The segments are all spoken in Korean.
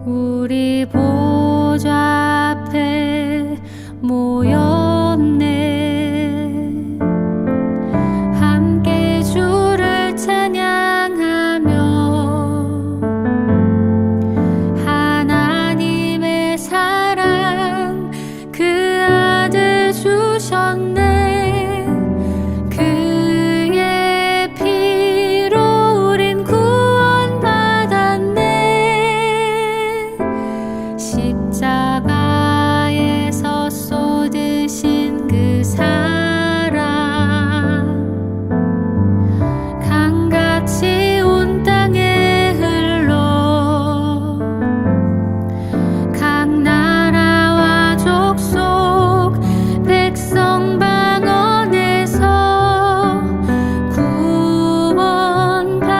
우리 보좌 앞에 모였네. 함께 주를 찬양하며 하나님의 사랑 그 아들 주셨네. 그의 피로 우린 구원받았네. 십자가에서 쏟으신 그 사랑 강같이 온 땅에 흘러 각 나라와 족속 백성 방언에서 구원받고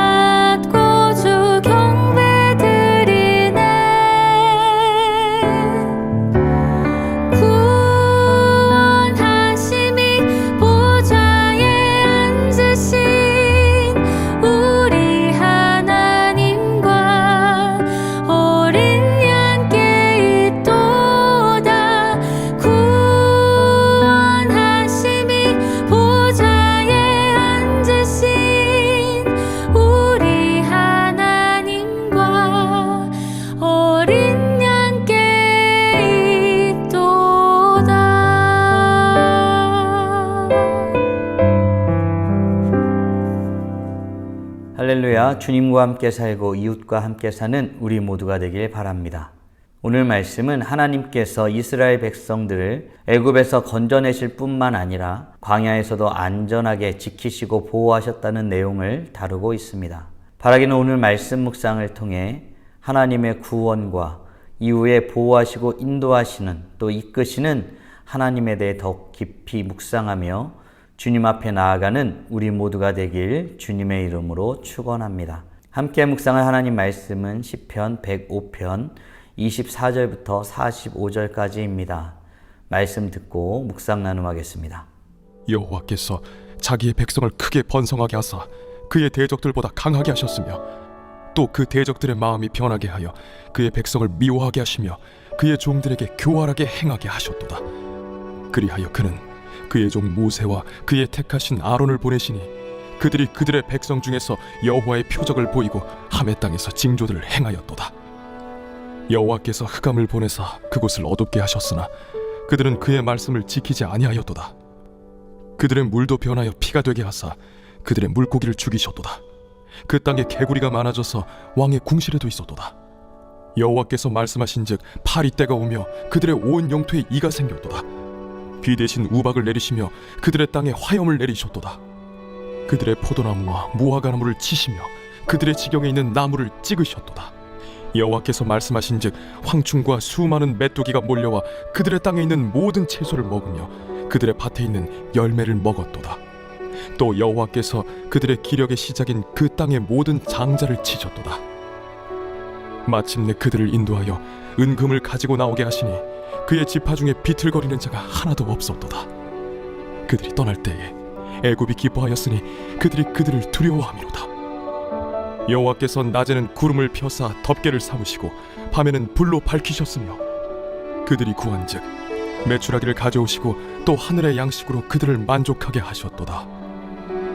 주 경배 드리네. 구원하심이 보좌에 앉으신 우리 하나님과 어린 양께 있도다. 구원하심이 보좌에 앉으신 우리 하나님과 어린 양께 있도다. 할렐루야. 주님과 함께 살고 이웃과 함께 사는 우리 모두가 되길 바랍니다. 오늘 말씀은 하나님께서 이스라엘 백성들을 애굽에서 건져내실 뿐만 아니라 광야에서도 안전하게 지키시고 보호하셨다는 내용을 다루고 있습니다. 바라기는 오늘 말씀 묵상을 통해 하나님의 구원과 이후에 보호하시고 인도하시는 또 이끄시는 하나님에 대해 더 깊이 묵상하며 주님 앞에 나아가는 우리 모두가 되길 주님의 이름으로 축원합니다. 함께 묵상할 하나님 말씀은 시편 105편 24절부터 45절까지입니다. 말씀 듣고 묵상 나눔하겠습니다. 여호와께서 자기의 백성을 크게 번성하게 하사 그의 대적들보다 강하게 하셨으며 또 그 대적들의 마음이 변하게 하여 그의 백성을 미워하게 하시며 그의 종들에게 교활하게 행하게 하셨도다. 그리하여 그는 그의 종 모세와 그의 택하신 아론을 보내시니 그들이 그들의 백성 중에서 여호와의 표적을 보이고 함의 땅에서 징조들을 행하였도다. 여호와께서 흑암을 보내사 그곳을 어둡게 하셨으나 그들은 그의 말씀을 지키지 아니하였도다. 그들의 물도 변하여 피가 되게 하사 그들의 물고기를 죽이셨도다. 그 땅에 개구리가 많아져서 왕의 궁실에도 있었도다. 여호와께서 말씀하신즉 파리 때가 오며 그들의 온 영토에 이가 생겼도다. 비 대신 우박을 내리시며 그들의 땅에 화염을 내리셨도다. 그들의 포도나무와 무화과나무를 치시며 그들의 지경에 있는 나무를 찍으셨도다. 여호와께서 말씀하신즉 황충과 수많은 메뚜기가 몰려와 그들의 땅에 있는 모든 채소를 먹으며 그들의 밭에 있는 열매를 먹었도다. 또 여호와께서 그들의 기력의 시작인 그 땅의 모든 장자를 치셨도다. 마침내 그들을 인도하여 은금을 가지고 나오게 하시니 그의 지파 중에 비틀거리는 자가 하나도 없었도다. 그들이 떠날 때에 애굽이 기뻐하였으니 그들이 그들을 두려워함이로다. 여호와께서 낮에는 구름을 펴사 덮개를 삼으시고 밤에는 불로 밝히셨으며 그들이 구한즉 메추라기를 가져오시고 또 하늘의 양식으로 그들을 만족하게 하셨도다.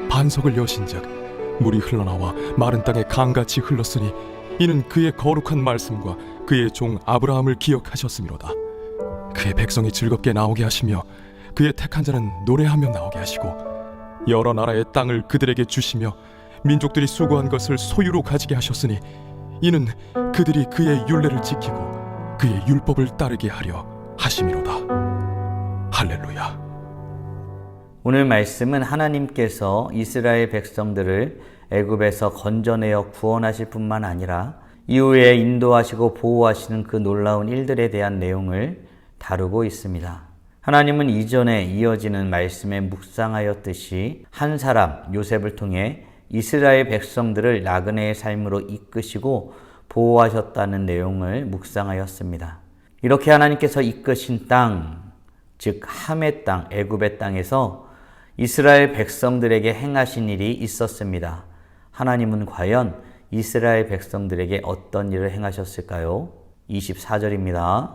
반석을 여신즉 물이 흘러나와 마른 땅에 강같이 흘렀으니 이는 그의 거룩한 말씀과 그의 종 아브라함을 기억하셨음이로다. 그의 백성이 즐겁게 나오게 하시며 그의 택한 자는 노래하며 나오게 하시고 여러 나라의 땅을 그들에게 주시며 민족들이 수고한 것을 소유로 가지게 하셨으니 이는 그들이 그의 율례를 지키고 그의 율법을 따르게 하려 하심이로다. 할렐루야. 오늘 말씀은 하나님께서 이스라엘 백성들을 애굽에서 건져내어 구원하실 뿐만 아니라 이후에 인도하시고 보호하시는 그 놀라운 일들에 대한 내용을 다루고 있습니다. 하나님은 이전에 이어지는 말씀에 묵상하였듯이 한 사람 요셉을 통해 이스라엘 백성들을 나그네의 삶으로 이끄시고 보호하셨다는 내용을 묵상하였습니다. 이렇게 하나님께서 이끄신 땅, 즉 함의 땅, 애굽의 땅에서 이스라엘 백성들에게 행하신 일이 있었습니다. 하나님은 과연 이스라엘 백성들에게 어떤 일을 행하셨을까요? 24절입니다.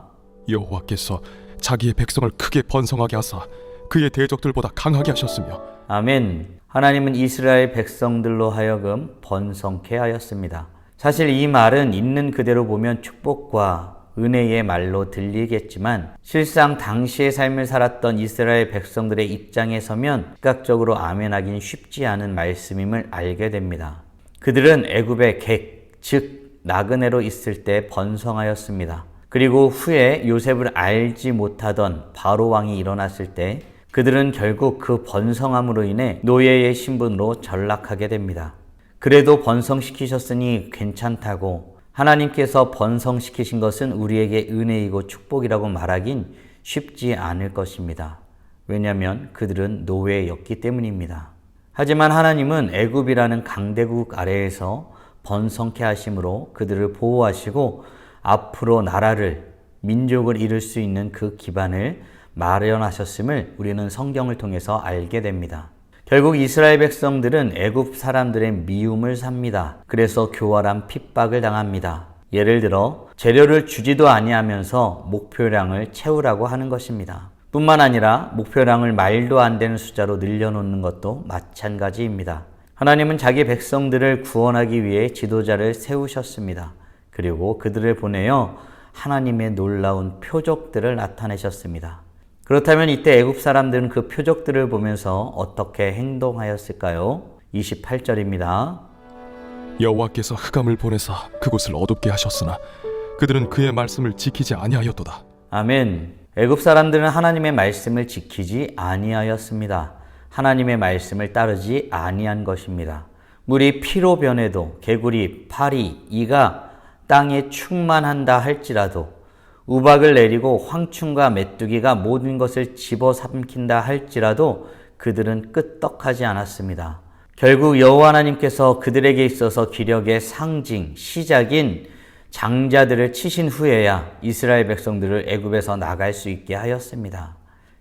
여호와께서 자기의 백성을 크게 번성하게 하사 그의 대적들보다 강하게 하셨으며 아멘. 하나님은 이스라엘 백성들로 하여금 번성케 하였습니다. 사실 이 말은 있는 그대로 보면 축복과 은혜의 말로 들리겠지만 실상 당시의 삶을 살았던 이스라엘 백성들의 입장에 서면 즉각적으로 아멘하기는 쉽지 않은 말씀임을 알게 됩니다. 그들은 애굽의 객, 즉 나그네로 있을 때 번성하였습니다. 그리고 후에 요셉을 알지 못하던 바로 왕이 일어났을 때 그들은 결국 그 번성함으로 인해 노예의 신분으로 전락하게 됩니다. 그래도 번성시키셨으니 괜찮다고 하나님께서 번성시키신 것은 우리에게 은혜이고 축복이라고 말하긴 쉽지 않을 것입니다. 왜냐하면 그들은 노예였기 때문입니다. 하지만 하나님은 애굽이라는 강대국 아래에서 번성케 하심으로 그들을 보호하시고 앞으로 나라를, 민족을 이룰 수 있는 그 기반을 마련하셨음을 우리는 성경을 통해서 알게 됩니다. 결국 이스라엘 백성들은 애굽 사람들의 미움을 삽니다. 그래서 교활한 핍박을 당합니다. 예를 들어 재료를 주지도 아니하면서 목표량을 채우라고 하는 것입니다. 뿐만 아니라 목표량을 말도 안 되는 숫자로 늘려놓는 것도 마찬가지입니다. 하나님은 자기 백성들을 구원하기 위해 지도자를 세우셨습니다. 그리고 그들을 보내어 하나님의 놀라운 표적들을 나타내셨습니다. 그렇다면 이때 애굽 사람들은 그 표적들을 보면서 어떻게 행동하였을까요? 28절입니다. 여호와께서 흑암을 보내사 그곳을 어둡게 하셨으나 그들은 그의 말씀을 지키지 아니하였도다. 아멘. 애굽 사람들은 하나님의 말씀을 지키지 아니하였습니다. 하나님의 말씀을 따르지 아니한 것입니다. 물이 피로 변해도 개구리, 파리, 이가 땅에 충만한다 할지라도 우박을 내리고 황충과 메뚜기가 모든 것을 집어삼킨다 할지라도 그들은 끄떡하지 않았습니다. 결국 여호와 하나님께서 그들에게 있어서 기력의 상징, 시작인 장자들을 치신 후에야 이스라엘 백성들을 애굽에서 나갈 수 있게 하였습니다.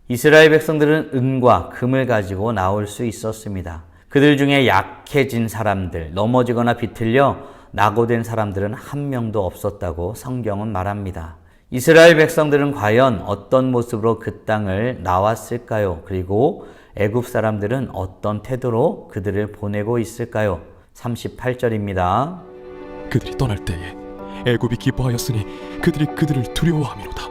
이스라엘 백성들은 은과 금을 가지고 나올 수 있었습니다. 그들 중에 약해진 사람들, 넘어지거나 비틀려 낙오된 사람들은 한 명도 없었다고 성경은 말합니다. 이스라엘 백성들은 과연 어떤 모습으로 그 땅을 나왔을까요? 그리고 애굽 사람들은 어떤 태도로 그들을 보내고 있을까요? 38절입니다. 그들이 떠날 때에 애굽이 기뻐하였으니 그들이 그들을 두려워함이로다.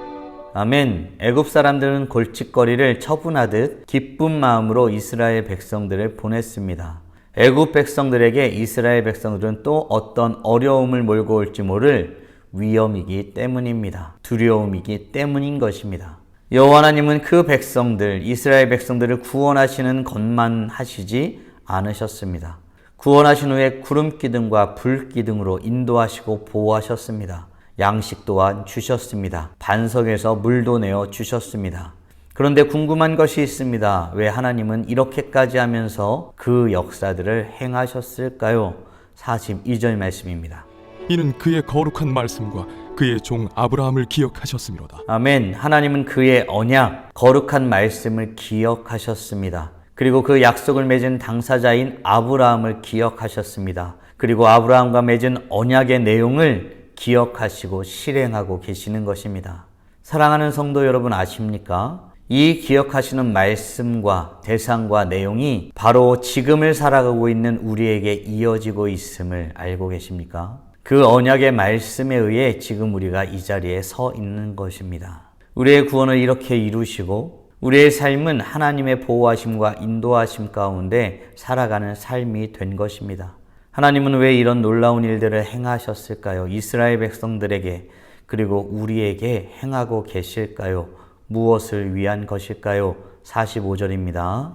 아멘. 애굽 사람들은 골칫거리를 처분하듯 기쁜 마음으로 이스라엘 백성들을 보냈습니다. 애굽 백성들에게 이스라엘 백성들은 또 어떤 어려움을 몰고 올지 모를 위험이기 때문입니다. 두려움이기 때문인 것입니다. 여호와 하나님은 그 백성들, 이스라엘 백성들을 구원하시는 것만 하시지 않으셨습니다. 구원하신 후에 구름 기둥과 불 기둥으로 인도하시고 보호하셨습니다. 양식 또한 주셨습니다. 반석에서 물도 내어 주셨습니다. 그런데 궁금한 것이 있습니다. 왜 하나님은 이렇게까지 하면서 그 역사들을 행하셨을까요? 42절 말씀입니다. 이는 그의 거룩한 말씀과 그의 종 아브라함을 기억하셨음이로다. 아멘. 하나님은 그의 언약, 거룩한 말씀을 기억하셨습니다. 그리고 그 약속을 맺은 당사자인 아브라함을 기억하셨습니다. 그리고 아브라함과 맺은 언약의 내용을 기억하시고 실행하고 계시는 것입니다. 사랑하는 성도 여러분 아십니까? 이 기억하시는 말씀과 대상과 내용이 바로 지금을 살아가고 있는 우리에게 이어지고 있음을 알고 계십니까? 그 언약의 말씀에 의해 지금 우리가 이 자리에 서 있는 것입니다. 우리의 구원을 이렇게 이루시고 우리의 삶은 하나님의 보호하심과 인도하심 가운데 살아가는 삶이 된 것입니다. 하나님은 왜 이런 놀라운 일들을 행하셨을까요? 이스라엘 백성들에게 그리고 우리에게 행하고 계실까요? 무엇을 위한 것일까요? 45절입니다.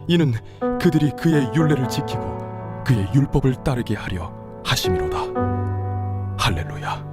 이는 그들이 그의 율례를 지키고 그의 율법을 따르게 하려 하심이로다. 할렐루야.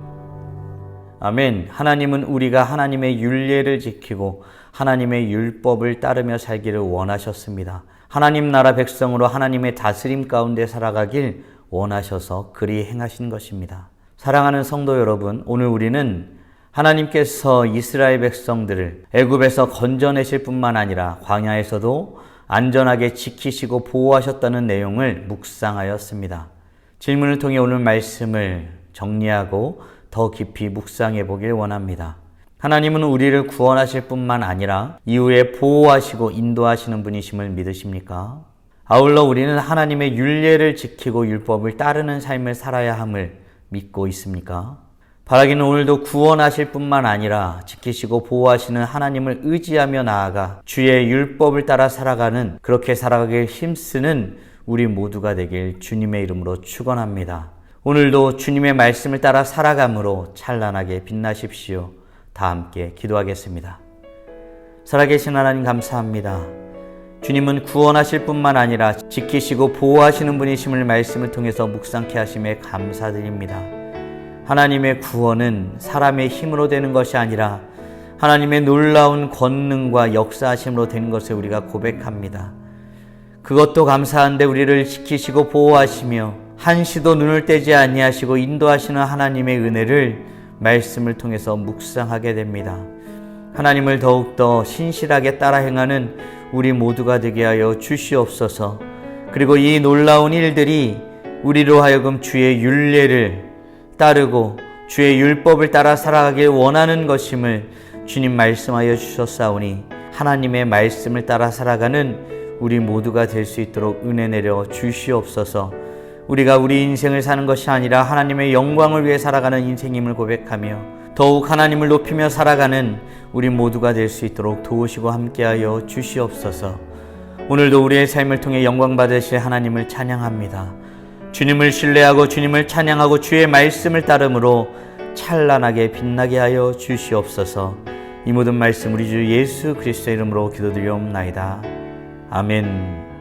아멘. 하나님은 우리가 하나님의 율례를 지키고 하나님의 율법을 따르며 살기를 원하셨습니다. 하나님 나라 백성으로 하나님의 다스림 가운데 살아가길 원하셔서 그리 행하신 것입니다. 사랑하는 성도 여러분, 오늘 우리는 하나님께서 이스라엘 백성들을 애굽에서 건져내실 뿐만 아니라 광야에서도 안전하게 지키시고 보호하셨다는 내용을 묵상하였습니다. 질문을 통해 오늘 말씀을 정리하고 더 깊이 묵상해 보길 원합니다. 하나님은 우리를 구원하실 뿐만 아니라 이후에 보호하시고 인도하시는 분이심을 믿으십니까? 아울러 우리는 하나님의 율례를 지키고 율법을 따르는 삶을 살아야 함을 믿고 있습니까? 바라기는 오늘도 구원하실 뿐만 아니라 지키시고 보호하시는 하나님을 의지하며 나아가 주의 율법을 따라 살아가는, 그렇게 살아가길 힘쓰는 우리 모두가 되길 주님의 이름으로 축원합니다. 오늘도 주님의 말씀을 따라 살아감으로 찬란하게 빛나십시오. 다 함께 기도하겠습니다. 살아계신 하나님 감사합니다. 주님은 구원하실 뿐만 아니라 지키시고 보호하시는 분이심을 말씀을 통해서 묵상케 하심에 감사드립니다. 하나님의 구원은 사람의 힘으로 되는 것이 아니라 하나님의 놀라운 권능과 역사하심으로 되는 것을 우리가 고백합니다. 그것도 감사한데 우리를 지키시고 보호하시며 한시도 눈을 떼지 아니하시고 인도하시는 하나님의 은혜를 말씀을 통해서 묵상하게 됩니다. 하나님을 더욱더 신실하게 따라 행하는 우리 모두가 되게 하여 주시옵소서. 그리고 이 놀라운 일들이 우리로 하여금 주의 율례를 따르고 주의 율법을 따라 살아가길 원하는 것임을 주님 말씀하여 주셨사오니 하나님의 말씀을 따라 살아가는 우리 모두가 될 수 있도록 은혜 내려 주시옵소서. 우리가 우리 인생을 사는 것이 아니라 하나님의 영광을 위해 살아가는 인생임을 고백하며 더욱 하나님을 높이며 살아가는 우리 모두가 될 수 있도록 도우시고 함께하여 주시옵소서. 오늘도 우리의 삶을 통해 영광 받으실 하나님을 찬양합니다. 주님을 신뢰하고 주님을 찬양하고 주의 말씀을 따름으로 찬란하게 빛나게 하여 주시옵소서. 이 모든 말씀 우리 주 예수 그리스도의 이름으로 기도드리옵나이다. 아멘.